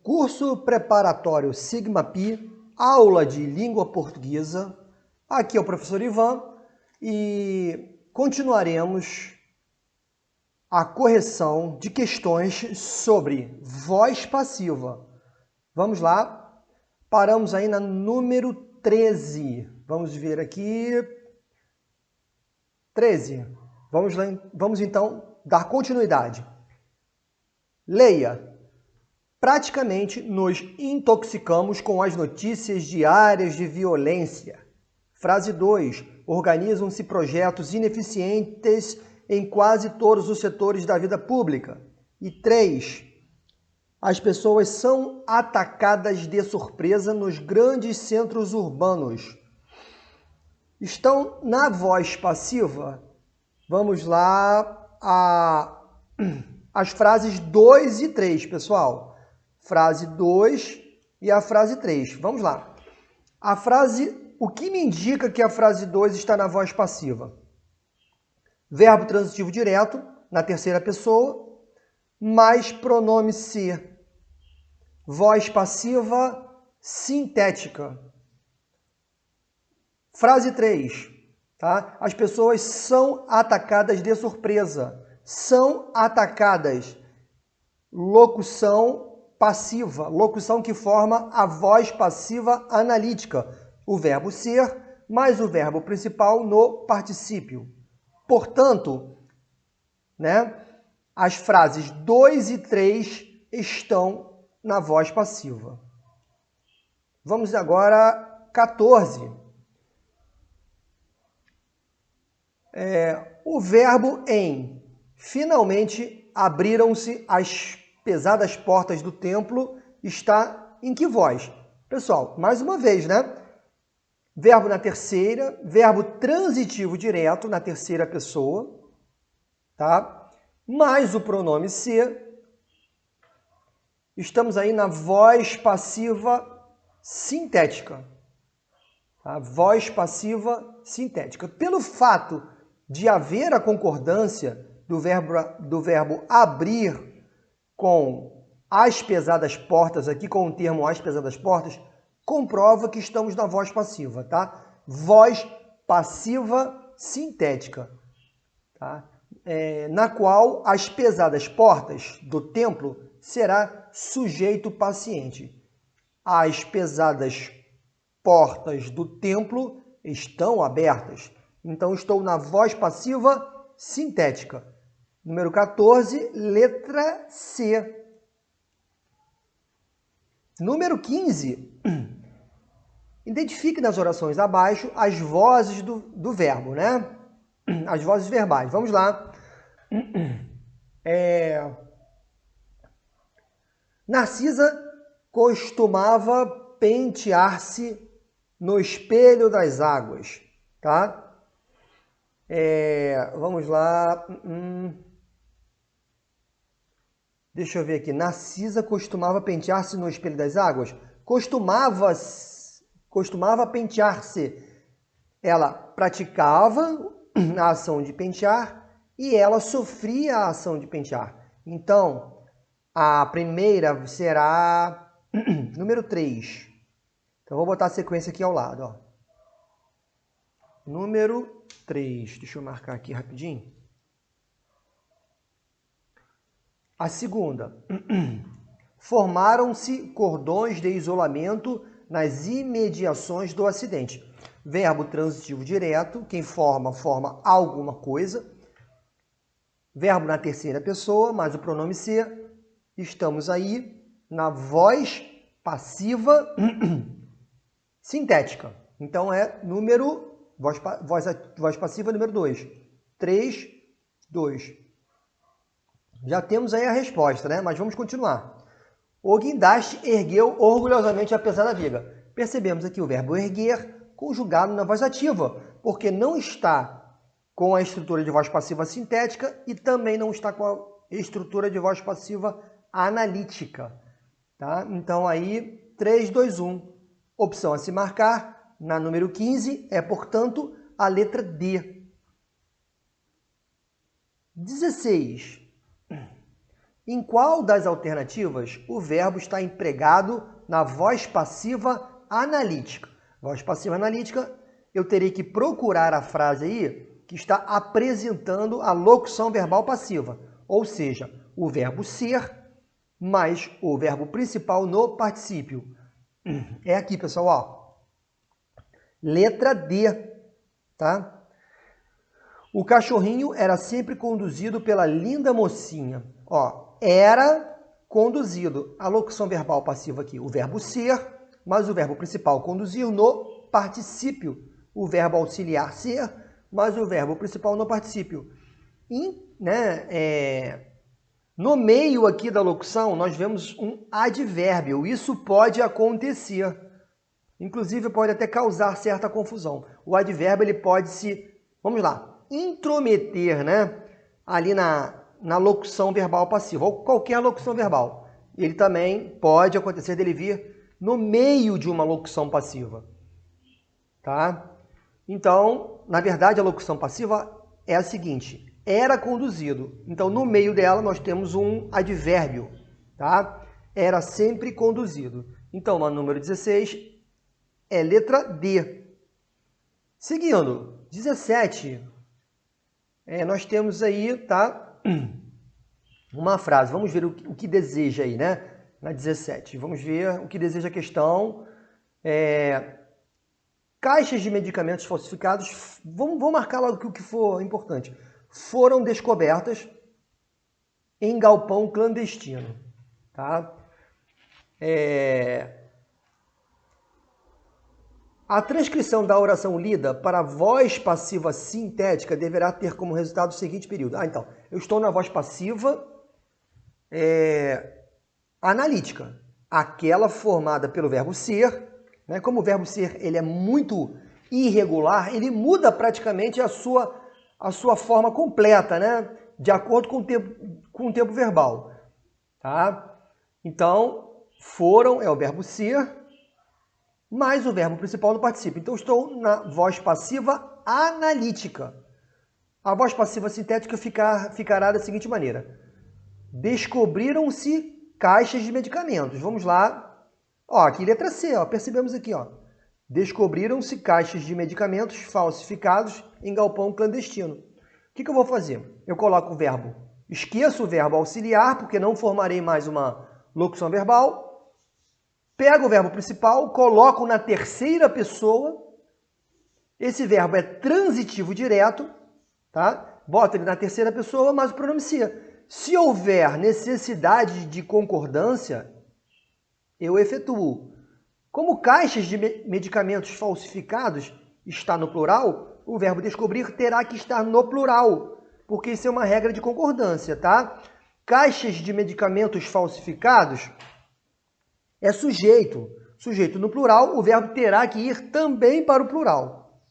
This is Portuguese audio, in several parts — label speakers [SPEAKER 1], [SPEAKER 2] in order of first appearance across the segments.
[SPEAKER 1] Curso preparatório Sigma Pi, aula de língua portuguesa. Aqui é o professor Ivan e continuaremos a correção de questões sobre voz passiva. Vamos lá, paramos aí na número 13. Vamos ver aqui. 13. Vamos então dar continuidade. Leia. Praticamente nos intoxicamos com as notícias diárias de violência. Frase 2. Organizam-se projetos ineficientes em quase todos os setores da vida pública. E 3. As pessoas são atacadas de surpresa nos grandes centros urbanos. Estão na voz passiva? Vamos lá as frases 2 e 3, pessoal. Frase 2 e a frase 3. Vamos lá. O que me indica que a frase 2 está na voz passiva? Verbo transitivo direto, na terceira pessoa, mais pronome se. Voz passiva sintética. Frase 3. Tá? As pessoas são atacadas de surpresa. São atacadas. Locução passiva, locução que forma a voz passiva analítica, o verbo ser mais o verbo principal no particípio. Portanto, as frases 2 e 3 estão na voz passiva. Vamos agora 14. O verbo em. Finalmente abriram-se as pesadas portas do templo está em que voz? Pessoal, mais uma vez, Verbo na terceira, verbo transitivo direto na terceira pessoa, tá? Mais o pronome se. Estamos aí na voz passiva sintética. Tá? Voz passiva sintética. Pelo fato de haver a concordância do verbo abrir com as pesadas portas, aqui com o termo as pesadas portas, comprova que estamos na voz passiva, tá? Voz passiva sintética, tá? Na qual as pesadas portas do templo será sujeito paciente. As pesadas portas do templo estão abertas. Então, estou na voz passiva sintética. Número 14, letra C. Número 15. Identifique nas orações abaixo as vozes do verbo, As vozes verbais. Vamos lá. Narcisa costumava pentear-se no espelho das águas, tá? Vamos lá. Deixa eu ver aqui. Narcisa costumava pentear-se no espelho das águas? Costumava pentear-se. Ela praticava a ação de pentear e ela sofria a ação de pentear. Então, a primeira será número 3. Então, vou botar a sequência aqui ao lado. Ó. Número 3. Deixa eu marcar aqui rapidinho. A segunda, formaram-se cordões de isolamento nas imediações do acidente. Verbo transitivo direto, quem forma alguma coisa. Verbo na terceira pessoa, mais o pronome se. Estamos aí na voz passiva sintética. Então é voz passiva número 2. 3, 2. Já temos aí a resposta, Mas vamos continuar. O guindaste ergueu orgulhosamente a pesada viga. Percebemos aqui o verbo erguer conjugado na voz ativa, porque não está com a estrutura de voz passiva sintética e também não está com a estrutura de voz passiva analítica. Tá? Então aí, 3, 2, 1. Opção a se marcar na número 15 é, portanto, a letra D. 16. Em qual das alternativas o verbo está empregado na voz passiva analítica? Voz passiva analítica, eu terei que procurar a frase aí que está apresentando a locução verbal passiva, ou seja, o verbo ser mais o verbo principal no particípio. É aqui, pessoal, ó. Letra D, tá? O cachorrinho era sempre conduzido pela linda mocinha. Ó, era conduzido. A locução verbal passiva aqui, o verbo ser, mas o verbo principal conduzir no particípio. O verbo auxiliar ser, mas o verbo principal no particípio. No meio aqui da locução, nós vemos um advérbio. Isso pode acontecer. Inclusive, pode até causar certa confusão. O advérbio ele pode vamos lá, intrometer, né, ali na locução verbal passiva, ou qualquer locução verbal. Ele também pode acontecer dele vir no meio de uma locução passiva. Tá? Então, na verdade, a locução passiva é a seguinte: era conduzido. Então, no meio dela, nós temos um advérbio. Tá? Era sempre conduzido. Então, no número 16, é letra D. Seguindo, 17. Nós temos aí, tá? Uma frase. Vamos ver o que deseja aí, né? Na 17. Vamos ver o que deseja a questão. Caixas de medicamentos falsificados, vamos marcar logo o que for importante, foram descobertas em galpão clandestino. Tá? A transcrição da oração lida para a voz passiva sintética deverá ter como resultado o seguinte período. Então, eu estou na voz passiva analítica, aquela formada pelo verbo ser. Né? Como o verbo ser ele é muito irregular, ele muda praticamente a sua forma completa, né? De acordo com o tempo verbal. Tá? Então, foram é o verbo ser, mais o verbo principal no particípio. Então, estou na voz passiva analítica. A voz passiva sintética ficará da seguinte maneira. Descobriram-se caixas de medicamentos. Vamos lá. Ó, aqui letra C, ó, percebemos aqui, ó. Descobriram-se caixas de medicamentos falsificados em galpão clandestino. O que eu vou fazer? Eu coloco o verbo, esqueço o verbo auxiliar, porque não formarei mais uma locução verbal. Pego o verbo principal, coloco na terceira pessoa. Esse verbo é transitivo direto, tá? Boto ele na terceira pessoa, mas o pronome se. Se houver necessidade de concordância, eu efetuo. Como caixas de medicamentos falsificados está no plural, o verbo descobrir terá que estar no plural, porque isso é uma regra de concordância, tá? Caixas de medicamentos falsificados é sujeito. Sujeito no plural, o verbo terá que ir também para o plural.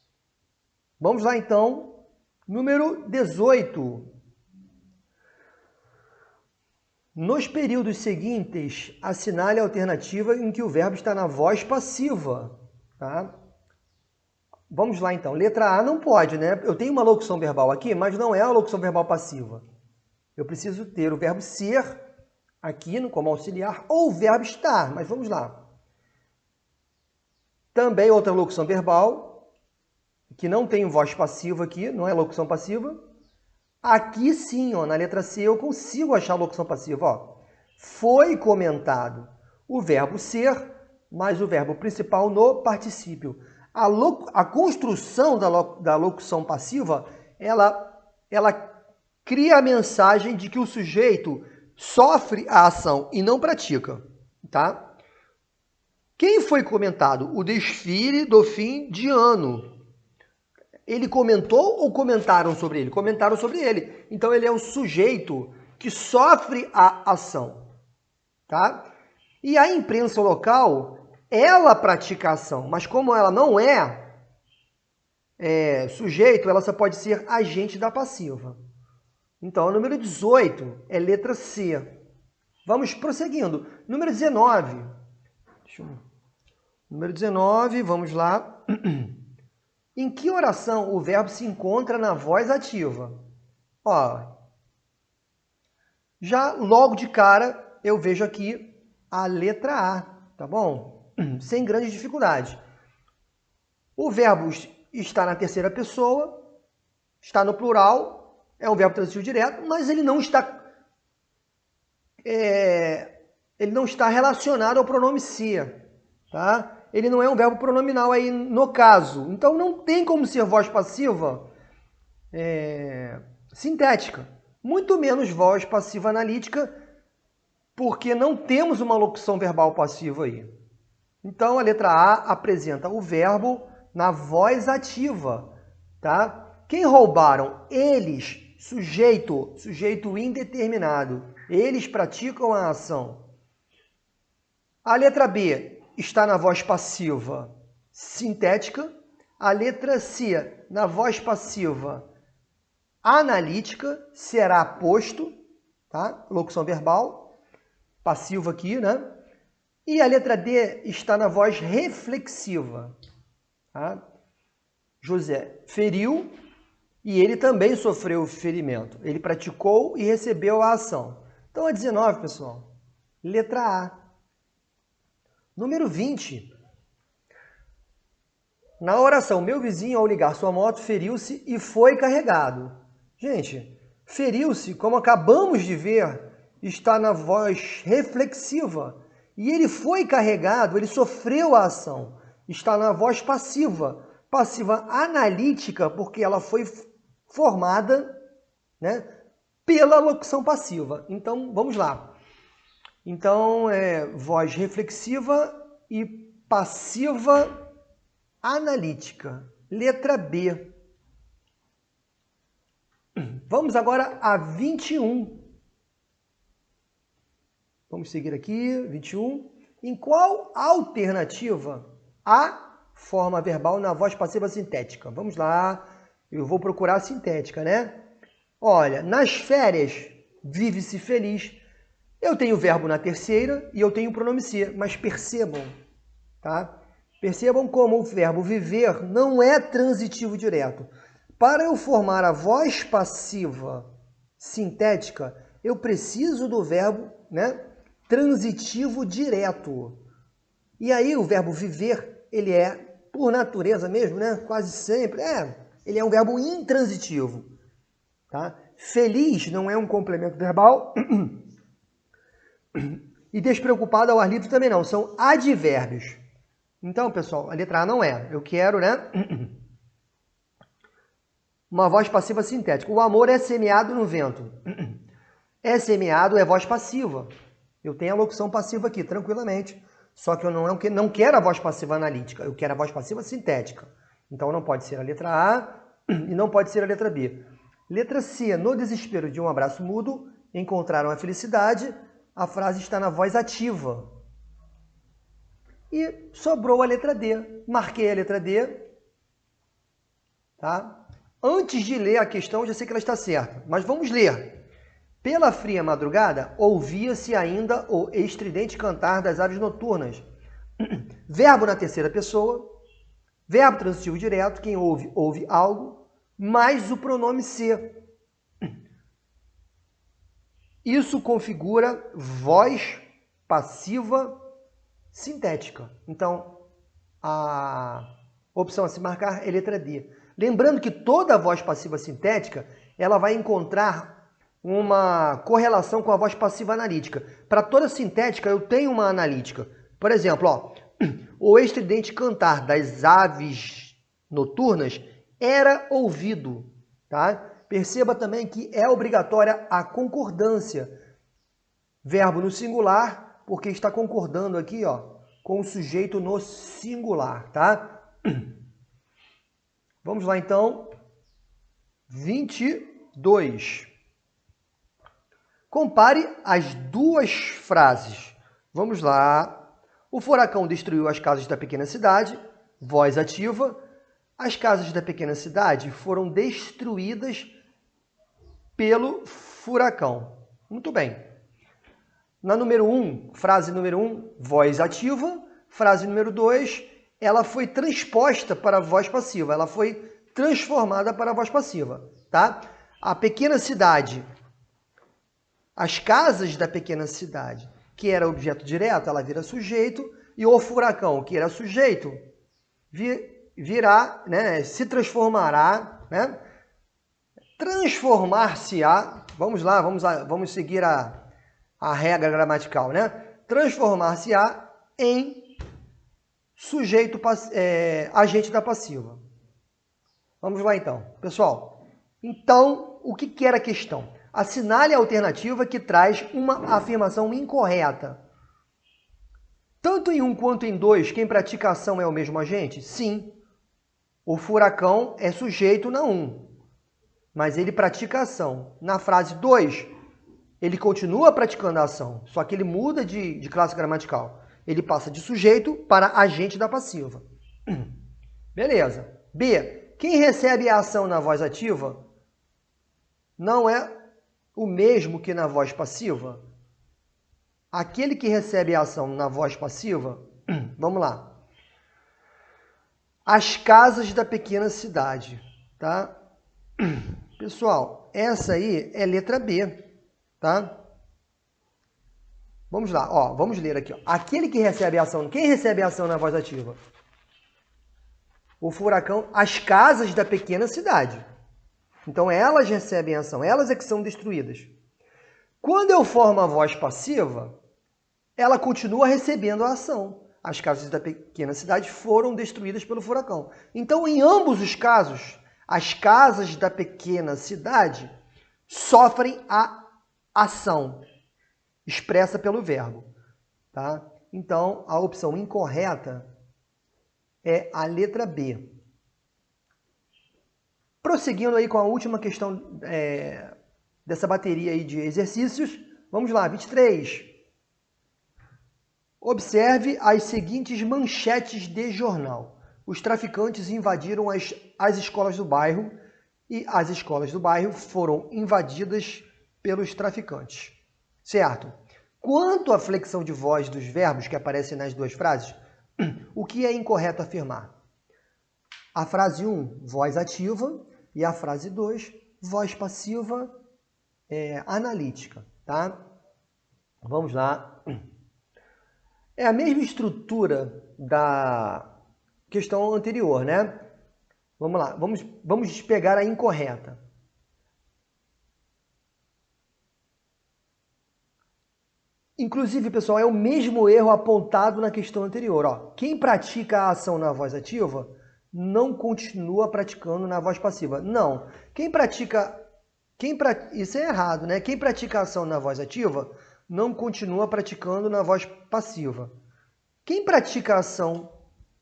[SPEAKER 1] Vamos lá, então. Número 18. Nos períodos seguintes, assinale a alternativa em que o verbo está na voz passiva. Tá? Vamos lá, então. Letra A não pode, né? Eu tenho uma locução verbal aqui, mas não é a locução verbal passiva. Eu preciso ter o verbo ser aqui como auxiliar ou o verbo estar, mas vamos lá. Também outra locução verbal, que não tem voz passiva aqui, não é locução passiva. Aqui sim, ó, na letra C, eu consigo achar a locução passiva. Ó. Foi comentado o verbo ser, mais o verbo principal no particípio. A construção da locução passiva, ela cria a mensagem de que o sujeito sofre a ação e não pratica. Tá? Quem foi comentado? O desfile do fim de ano. Ele comentou ou comentaram sobre ele? Comentaram sobre ele. Então, ele é o sujeito que sofre a ação. Tá? E a imprensa local, ela pratica a ação. Mas como ela não é sujeito, ela só pode ser agente da passiva. Então, o número 18 é letra C. Vamos prosseguindo. Número 19. Número 19, vamos lá. Em que oração o verbo se encontra na voz ativa? Ó, Já logo de cara eu vejo aqui a letra A, tá bom? Sem grandes dificuldades. O verbo está na terceira pessoa, está no plural, é um verbo transitivo direto, mas ele não está relacionado ao pronome se, tá? Ele não é um verbo pronominal aí no caso. Então não tem como ser voz passiva sintética. Muito menos voz passiva analítica, porque não temos uma locução verbal passiva aí. Então a letra A apresenta o verbo na voz ativa, tá? Quem roubaram? Eles, sujeito indeterminado. Eles praticam a ação. A letra B está na voz passiva sintética. A letra C na voz passiva analítica, será posto, tá? Locução verbal, passivo aqui, né? E a letra D está na voz reflexiva. Tá? José feriu e ele também sofreu ferimento. Ele praticou e recebeu a ação. Então, a 19, pessoal. Letra A. Número 20. Na oração, meu vizinho, ao ligar sua moto, feriu-se e foi carregado. Gente, feriu-se, como acabamos de ver, está na voz reflexiva. E ele foi carregado, ele sofreu a ação. Está na voz passiva. Passiva analítica, porque ela foi formada, né, pela locução passiva. Então, vamos lá. Então, voz reflexiva e passiva analítica. Letra B. Vamos agora a 21. Vamos seguir aqui, 21. Em qual alternativa há forma verbal na voz passiva sintética? Vamos lá, eu vou procurar a sintética, né? Olha, nas férias, vive-se feliz. Eu tenho o verbo na terceira e eu tenho o pronome se, mas percebam, tá? Percebam como o verbo viver não é transitivo direto. Para eu formar a voz passiva sintética, eu preciso do verbo, né, transitivo direto. E aí o verbo viver, ele é, por natureza mesmo, né, quase sempre, ele é um verbo intransitivo. Tá? Feliz não é um complemento verbal e despreocupado ao ar livre também não, são advérbios. Então, pessoal, a letra A não é. Eu quero, né, uma voz passiva sintética. O amor é semeado no vento. É semeado é voz passiva. Eu tenho a locução passiva aqui, tranquilamente. Só que eu não quero a voz passiva analítica, eu quero a voz passiva sintética. Então não pode ser a letra A e não pode ser a letra B. Letra C. No desespero de um abraço mudo, encontraram a felicidade. A frase está na voz ativa. E sobrou a letra D. Marquei a letra D. Tá? Antes de ler a questão, eu já sei que ela está certa. Mas vamos ler. Pela fria madrugada, ouvia-se ainda o estridente cantar das aves noturnas. Verbo na terceira pessoa. Verbo transitivo direto. Quem ouve, ouve algo. Mais o pronome se. Isso configura voz passiva sintética. Então, a opção a se marcar é letra D. Lembrando que toda voz passiva sintética, ela vai encontrar uma correlação com a voz passiva analítica. Para toda sintética, eu tenho uma analítica. Por exemplo, ó, o estridente cantar das aves noturnas era ouvido, tá? Perceba também que é obrigatória a concordância. Verbo no singular, porque está concordando aqui, ó, com o sujeito no singular, tá? Vamos lá, então. 22. Compare as duas frases. Vamos lá. O furacão destruiu as casas da pequena cidade. Voz ativa. As casas da pequena cidade foram destruídas pelo furacão. Muito bem. Na número 1, frase número 1, voz ativa. Frase número 2, ela foi transposta para a voz passiva. Ela foi transformada para a voz passiva, tá? A pequena cidade, As casas da pequena cidade, que era objeto direto, ela vira sujeito, e o furacão, que era sujeito, virá, né, se transformará, né, transformar-se-á, vamos lá, vamos seguir a regra gramatical, né? Transformar-se-á em sujeito, agente da passiva. Vamos lá então. Pessoal, então, o que era a questão? Assinale a alternativa que traz uma afirmação incorreta. Tanto em 1 quanto em 2, quem pratica a ação é o mesmo agente? Sim. O furacão é sujeito na 1, mas ele pratica a ação. Na frase 2, ele continua praticando a ação, só que ele muda de classe gramatical. Ele passa de sujeito para agente da passiva. Beleza. B. Quem recebe a ação na voz ativa não é o mesmo que na voz passiva? Aquele que recebe a ação na voz passiva, vamos lá. As casas da pequena cidade, tá? Pessoal, essa aí é letra B, tá? Vamos lá, ó, vamos ler aqui, ó. Aquele que recebe a ação, quem recebe a ação na voz ativa? O furacão, as casas da pequena cidade. Então elas recebem a ação, elas é que são destruídas. Quando eu formo a voz passiva, ela continua recebendo a ação. As casas da pequena cidade foram destruídas pelo furacão. Então, em ambos os casos, as casas da pequena cidade sofrem a ação expressa pelo verbo. Tá? Então, a opção incorreta é a letra B. Prosseguindo aí com a última questão dessa bateria aí de exercícios, vamos lá, 23. Observe as seguintes manchetes de jornal. Os traficantes invadiram as escolas do bairro e as escolas do bairro foram invadidas pelos traficantes. Certo? Quanto à flexão de voz dos verbos que aparecem nas duas frases, o que é incorreto afirmar? A frase 1, voz ativa, e a frase 2, voz passiva analítica. Tá? Vamos lá. É a mesma estrutura da questão anterior, né? Vamos lá, vamos pegar a incorreta. Inclusive, pessoal, é o mesmo erro apontado na questão anterior. Ó. Quem pratica a ação na voz ativa não continua praticando na voz passiva. Não. Isso é errado, né? Quem pratica a ação na voz ativa não continua praticando na voz passiva. Quem pratica a ação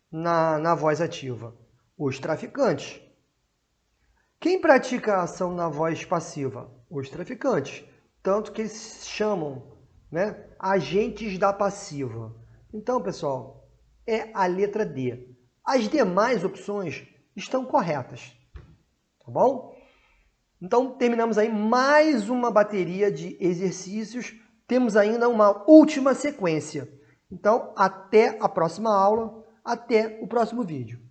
[SPEAKER 1] na voz ativa? Os traficantes. Quem pratica a ação na voz passiva? Os traficantes. Tanto que eles se chamam, né, agentes da passiva. Então, pessoal, é a letra D. As demais opções estão corretas. Tá bom? Então, terminamos aí mais uma bateria de exercícios. Temos ainda uma última sequência. Então, até a próxima aula, até o próximo vídeo.